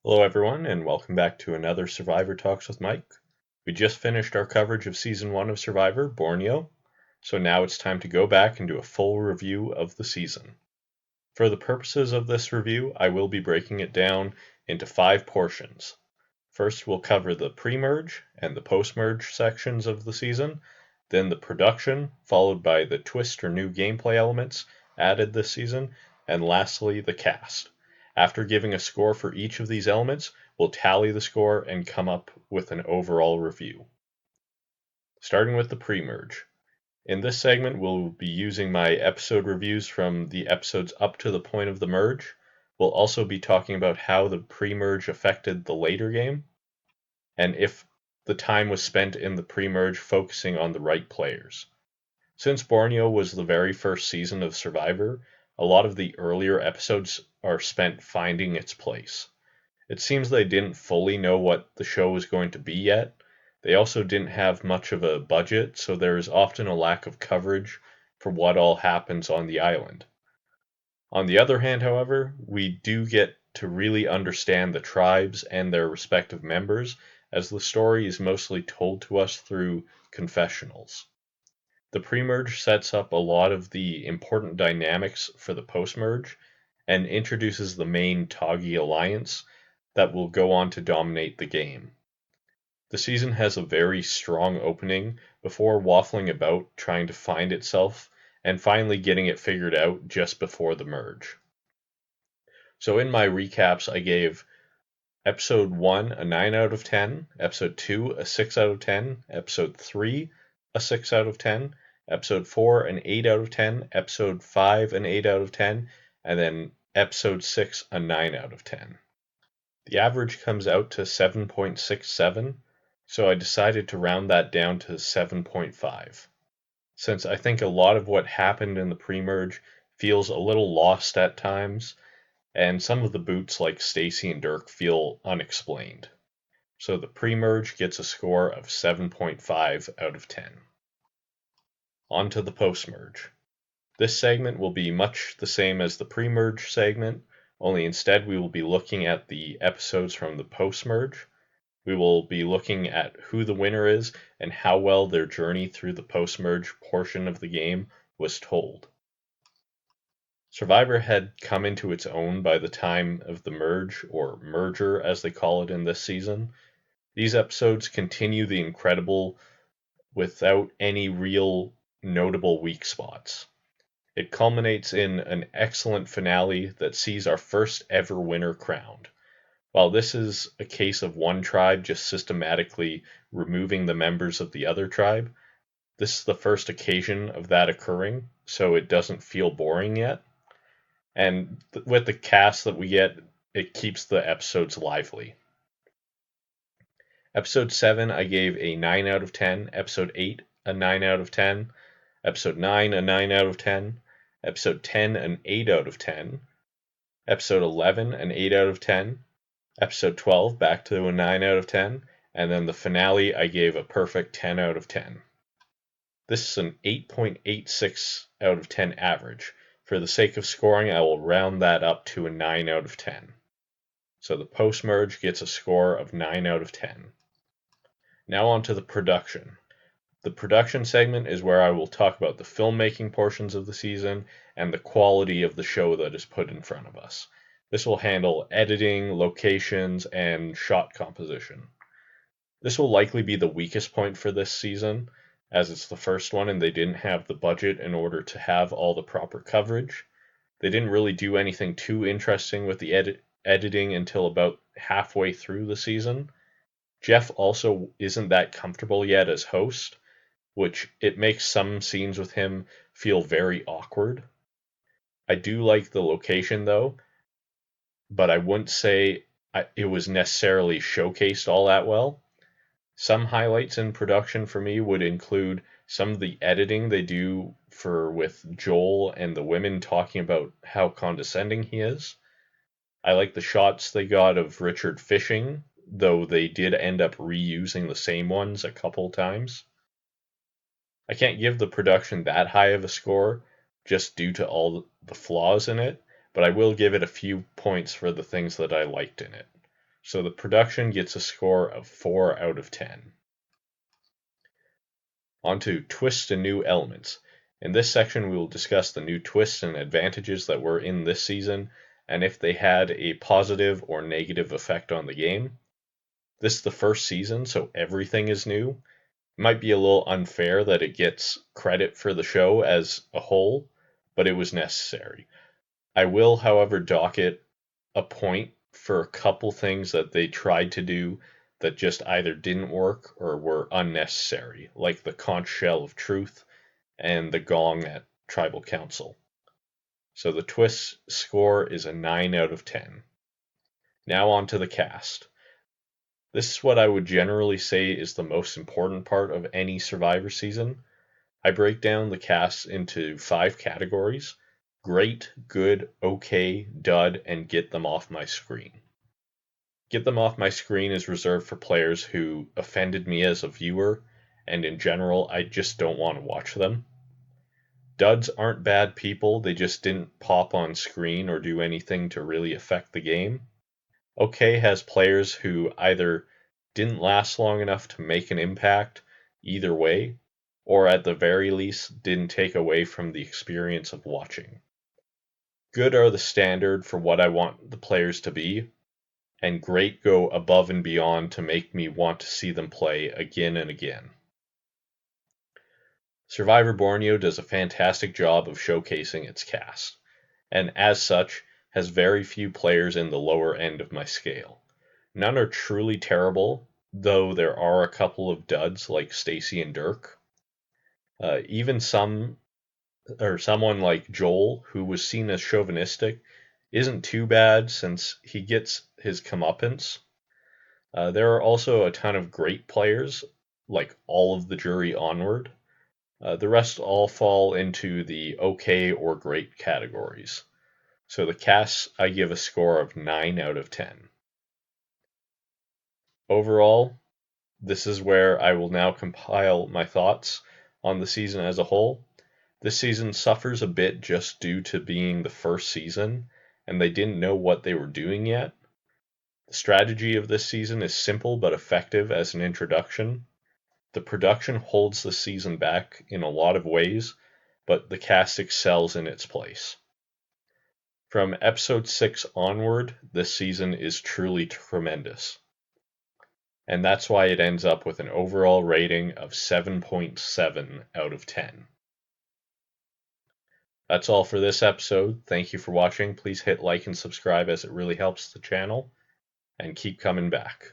Hello, everyone, and welcome back to another Survivor Talks with Mike. We just finished our coverage of Season 1 of Survivor, Borneo, so now it's time to go back and do a full review of the season. For the purposes of this review, I will be breaking it down into 5 portions. First, we'll cover the pre-merge and the post-merge sections of the season, then the production, followed by the twist or new gameplay elements added this season, and lastly, the cast. After giving a score for each of these elements, we'll tally the score and come up with an overall review. Starting with the pre-merge. In this segment, we'll be using my episode reviews from the episodes up to the point of the merge. We'll also be talking about how the pre-merge affected the later game, and if the time was spent in the pre-merge focusing on the right players. Since Borneo was the very first season of Survivor, a lot of the earlier episodes are spent finding its place. It seems they didn't fully know what the show was going to be yet. They also didn't have much of a budget, so there is often a lack of coverage for what all happens on the island. On the other hand, however, we do get to really understand the tribes and their respective members, as the story is mostly told to us through confessionals. The pre-merge sets up a lot of the important dynamics for the post-merge and introduces the main Toggy alliance that will go on to dominate the game. The season has a very strong opening before waffling about trying to find itself and finally getting it figured out just before the merge. So in my recaps, I gave Episode 1 a 9 out of 10, Episode 2 a 6 out of 10, Episode 3 a 6 out of 10, Episode 4 an 8 out of 10, Episode 5 an 8 out of 10, and then Episode 6 a 9 out of 10. The average comes out to 7.67, so I decided to round that down to 7.5. Since I think a lot of what happened in the pre-merge feels a little lost at times, and some of the boots like Stacy and Dirk feel unexplained. So the pre-merge gets a score of 7.5 out of 10. On to the post-merge. This segment will be much the same as the pre-merge segment, only instead we will be looking at the episodes from the post-merge. We will be looking at who the winner is and how well their journey through the post-merge portion of the game was told. Survivor had come into its own by the time of the merge, or merger as they call it in this season. These episodes continue the incredible without any real notable weak spots. It culminates in an excellent finale that sees our first ever winner crowned. While this is a case of one tribe just systematically removing the members of the other tribe, this is the first occasion of that occurring, so it doesn't feel boring yet. And with the cast that we get, it keeps the episodes lively. Episode 7 I gave a 9 out of 10, Episode 8 a 9 out of 10, Episode 9 a 9 out of 10, Episode 10 an 8 out of 10, Episode 11 an 8 out of 10, Episode 12 back to a 9 out of 10, and then the finale I gave a perfect 10 out of 10. This is an 8.86 out of 10 average. For the sake of scoring, I will round that up to a 9 out of 10. So the post-merge gets a score of 9 out of 10. Now on to the production. The production segment is where I will talk about the filmmaking portions of the season and the quality of the show that is put in front of us. This will handle editing, locations, and shot composition. This will likely be the weakest point for this season, as it's the first one and they didn't have the budget in order to have all the proper coverage. They didn't really do anything too interesting with the editing until about halfway through the season. Jeff also isn't that comfortable yet as host, which it makes some scenes with him feel very awkward. I do like the location though, but I wouldn't say it was necessarily showcased all that well. Some highlights in production for me would include some of the editing they do with Joel and the women talking about how condescending he is. I like the shots they got of Richard fishing, though they did end up reusing the same ones a couple times. I can't give the production that high of a score just due to all the flaws in it, but I will give it a few points for the things that I liked in it. So the production gets a score of 4 out of 10. On to twists and new elements. In this section, we will discuss the new twists and advantages that were in this season, and if they had a positive or negative effect on the game. This is the first season, so everything is new. It might be a little unfair that it gets credit for the show as a whole, but it was necessary. I will, however, dock it a point for a couple things that they tried to do that just either didn't work or were unnecessary, like the conch shell of truth and the gong at tribal council. So the twist score is a 9 out of 10. Now on to the cast. This is what I would generally say is the most important part of any Survivor season. I break down the cast into 5 categories: great, good, okay, dud, and get them off my screen. Get them off my screen is reserved for players who offended me as a viewer, and in general, I just don't want to watch them. Duds aren't bad people, they just didn't pop on screen or do anything to really affect the game. Okay has players who either didn't last long enough to make an impact either way, or at the very least didn't take away from the experience of watching. Good are the standard for what I want the players to be, and great go above and beyond to make me want to see them play again and again. Survivor Borneo does a fantastic job of showcasing its cast, and as such has very few players in the lower end of my scale. None are truly terrible, though there are a couple of duds like Stacy and Dirk. Even someone like Joel, who was seen as chauvinistic, isn't too bad since he gets his comeuppance. There are also a ton of great players, like all of the jury onward. The rest all fall into the okay or great categories. So the cast, I give a score of 9 out of 10. Overall, this is where I will now compile my thoughts on the season as a whole. This season suffers a bit just due to being the first season, and they didn't know what they were doing yet. The strategy of this season is simple but effective as an introduction. The production holds the season back in a lot of ways, but the cast excels in its place. From episode 6 onward, this season is truly tremendous. And that's why it ends up with an overall rating of 7.7 out of 10. That's all for this episode. Thank you for watching. Please hit like and subscribe as it really helps the channel, and keep coming back.